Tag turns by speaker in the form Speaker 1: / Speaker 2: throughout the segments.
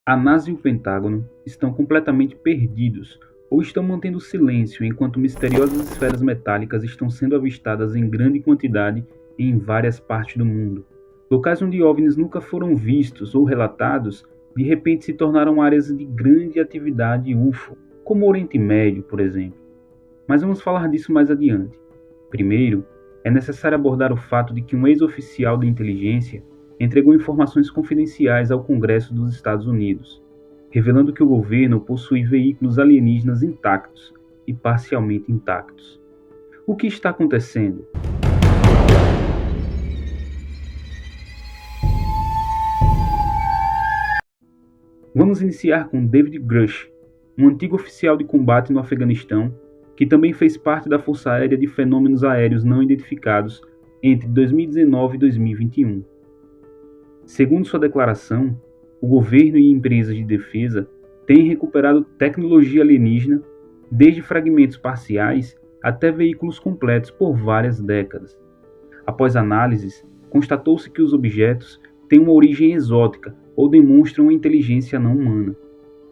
Speaker 1: A NASA e o Pentágono estão completamente perdidos ou estão mantendo silêncio enquanto misteriosas esferas metálicas estão sendo avistadas em grande quantidade em várias partes do mundo. Locais onde OVNIs nunca foram vistos ou relatados, de repente se tornaram áreas de grande atividade UFO, como o Oriente Médio, por exemplo. Mas vamos falar disso mais adiante. Primeiro, é necessário abordar o fato de que um ex-oficial de inteligência entregou informações confidenciais ao Congresso dos Estados Unidos, revelando que o governo possui veículos alienígenas intactos e parcialmente intactos. O que está acontecendo? Vamos iniciar com David Grush, um antigo oficial de combate no Afeganistão, que também fez parte da Força Aérea de Fenômenos Aéreos Não Identificados entre 2019 e 2021. Segundo sua declaração, o governo e empresas de defesa têm recuperado tecnologia alienígena, desde fragmentos parciais até veículos completos por várias décadas. Após análises, constatou-se que os objetos têm uma origem exótica ou demonstram uma inteligência não humana,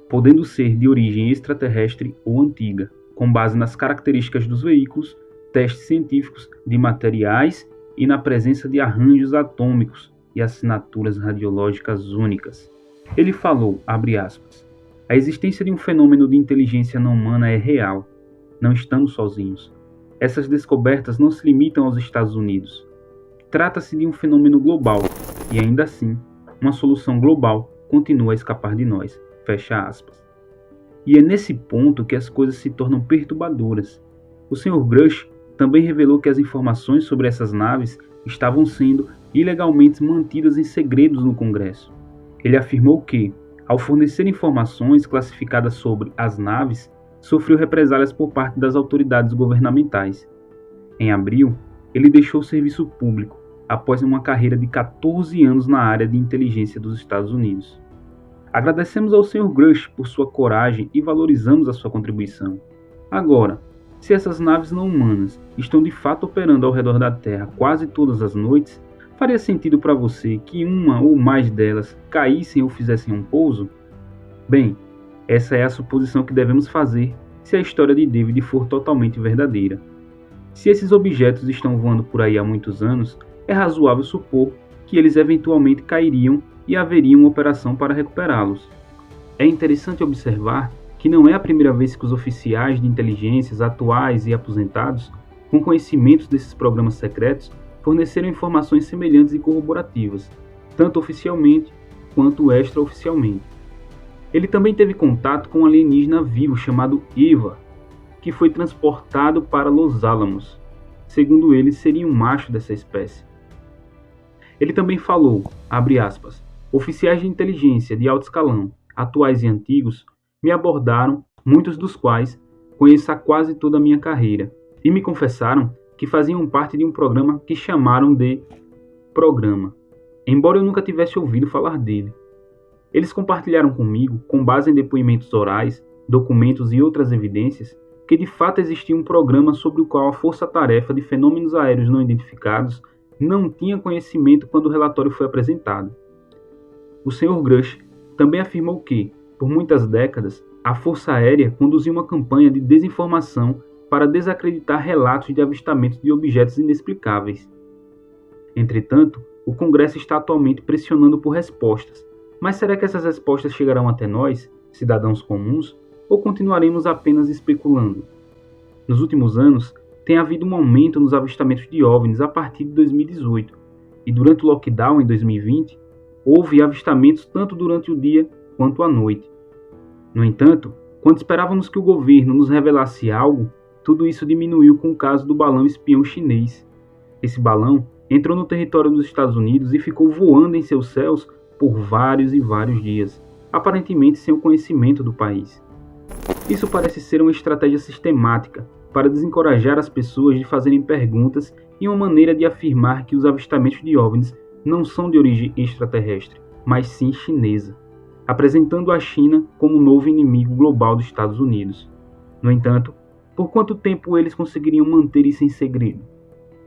Speaker 1: podendo ser de origem extraterrestre ou antiga, com base nas características dos veículos, testes científicos de materiais e na presença de arranjos atômicos e assinaturas radiológicas únicas. Ele falou, abre aspas, a existência de um fenômeno de inteligência não humana é real. Não estamos sozinhos. Essas descobertas não se limitam aos Estados Unidos. Trata-se de um fenômeno global e, ainda assim, uma solução global continua a escapar de nós. Fecha aspas. E é nesse ponto que as coisas se tornam perturbadoras. O Sr. Grush também revelou que as informações sobre essas naves estavam sendo ilegalmente mantidas em segredos no Congresso. Ele afirmou que, ao fornecer informações classificadas sobre as naves, sofreu represálias por parte das autoridades governamentais. Em abril, ele deixou o serviço público, após uma carreira de 14 anos na área de inteligência dos Estados Unidos. Agradecemos ao Sr. Grush por sua coragem e valorizamos a sua contribuição. Agora, se essas naves não humanas estão de fato operando ao redor da Terra quase todas as noites, faria sentido para você que uma ou mais delas caíssem ou fizessem um pouso? Bem, essa é a suposição que devemos fazer se a história de David for totalmente verdadeira. Se esses objetos estão voando por aí há muitos anos, é razoável supor que eles eventualmente cairiam e haveria uma operação para recuperá-los. É interessante observar que não é a primeira vez que os oficiais de inteligências atuais e aposentados, com conhecimentos desses programas secretos, forneceram informações semelhantes e corroborativas, tanto oficialmente quanto extraoficialmente. Ele também teve contato com um alienígena vivo chamado Eva, que foi transportado para Los Alamos. Segundo ele, seria um macho dessa espécie. Ele também falou, abre aspas, oficiais de inteligência de alto escalão, atuais e antigos, me abordaram, muitos dos quais conheço há quase toda a minha carreira, e me confessaram que faziam parte de um programa que chamaram de Programa, embora eu nunca tivesse ouvido falar dele. Eles compartilharam comigo, com base em depoimentos orais, documentos e outras evidências, que de fato existia um programa sobre o qual a Força-Tarefa de Fenômenos Aéreos Não Identificados não tinha conhecimento quando o relatório foi apresentado. O Sr. Grush também afirmou que, por muitas décadas, a Força Aérea conduziu uma campanha de desinformação para desacreditar relatos de avistamentos de objetos inexplicáveis. Entretanto, o Congresso está atualmente pressionando por respostas. Mas será que essas respostas chegarão até nós, cidadãos comuns, ou continuaremos apenas especulando? Nos últimos anos, tem havido um aumento nos avistamentos de OVNIs a partir de 2018, e durante o lockdown em 2020, houve avistamentos tanto durante o dia quanto à noite. No entanto, quando esperávamos que o governo nos revelasse algo, tudo isso diminuiu com o caso do balão espião chinês. Esse balão entrou no território dos Estados Unidos e ficou voando em seus céus por vários e vários dias, aparentemente sem o conhecimento do país. Isso parece ser uma estratégia sistemática para desencorajar as pessoas de fazerem perguntas e uma maneira de afirmar que os avistamentos de OVNIs não são de origem extraterrestre, mas sim chinesa, apresentando a China como um novo inimigo global dos Estados Unidos. No entanto, por quanto tempo eles conseguiriam manter isso em segredo?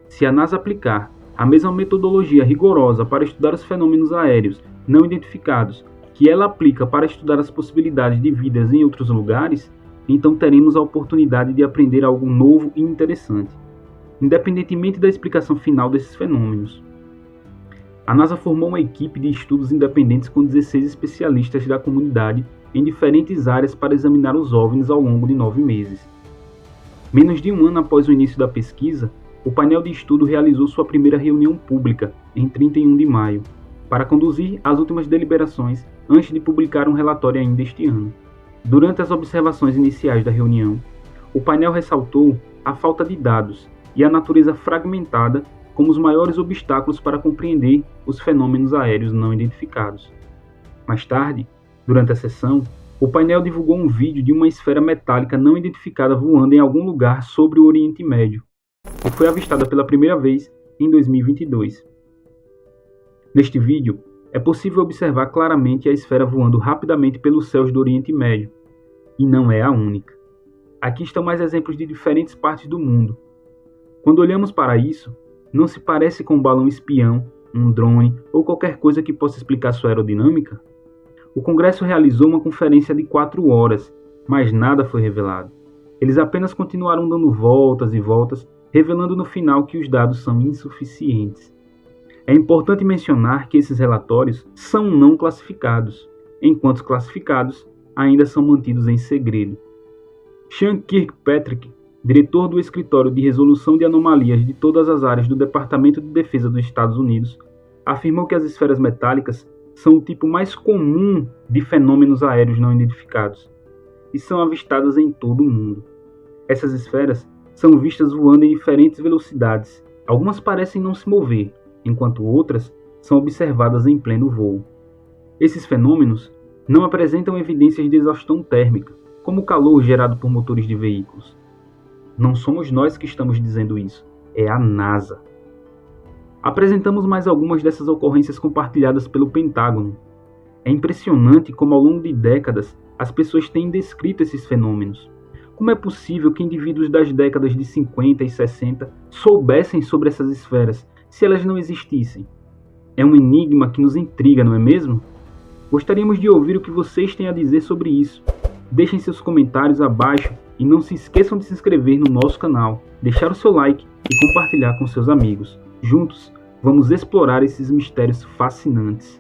Speaker 1: Se a NASA aplicar a mesma metodologia rigorosa para estudar os fenômenos aéreos não identificados que ela aplica para estudar as possibilidades de vidas em outros lugares, então teremos a oportunidade de aprender algo novo e interessante, independentemente da explicação final desses fenômenos. A NASA formou uma equipe de estudos independentes com 16 especialistas da comunidade em diferentes áreas para examinar os OVNIs ao longo de 9 meses. Menos de um ano após o início da pesquisa, o painel de estudo realizou sua primeira reunião pública, em 31 de maio, para conduzir as últimas deliberações antes de publicar um relatório ainda este ano. Durante as observações iniciais da reunião, o painel ressaltou a falta de dados e a natureza fragmentada como os maiores obstáculos para compreender os fenômenos aéreos não identificados. Mais tarde, durante a sessão, o painel divulgou um vídeo de uma esfera metálica não identificada voando em algum lugar sobre o Oriente Médio, que foi avistada pela primeira vez em 2022. Neste vídeo, é possível observar claramente a esfera voando rapidamente pelos céus do Oriente Médio, e não é a única. Aqui estão mais exemplos de diferentes partes do mundo. Quando olhamos para isso, não se parece com um balão espião, um drone ou qualquer coisa que possa explicar sua aerodinâmica? O Congresso realizou uma conferência de 4 horas, mas nada foi revelado. Eles apenas continuaram dando voltas e voltas, revelando no final que os dados são insuficientes. É importante mencionar que esses relatórios são não classificados, enquanto os classificados ainda são mantidos em segredo. Sean Kirkpatrick, diretor do Escritório de Resolução de Anomalias de todas as áreas do Departamento de Defesa dos Estados Unidos, afirmou que as esferas metálicas são o tipo mais comum de fenômenos aéreos não identificados e são avistadas em todo o mundo. Essas esferas são vistas voando em diferentes velocidades. Algumas parecem não se mover, enquanto outras são observadas em pleno voo. Esses fenômenos não apresentam evidências de exaustão térmica, como o calor gerado por motores de veículos. Não somos nós que estamos dizendo isso, é a NASA. Apresentamos mais algumas dessas ocorrências compartilhadas pelo Pentágono. É impressionante como ao longo de décadas as pessoas têm descrito esses fenômenos. Como é possível que indivíduos das décadas de 50 e 60 soubessem sobre essas esferas, se elas não existissem? É um enigma que nos intriga, não é mesmo? Gostaríamos de ouvir o que vocês têm a dizer sobre isso. Deixem seus comentários abaixo e não se esqueçam de se inscrever no nosso canal, deixar o seu like e compartilhar com seus amigos. Juntos, vamos explorar esses mistérios fascinantes.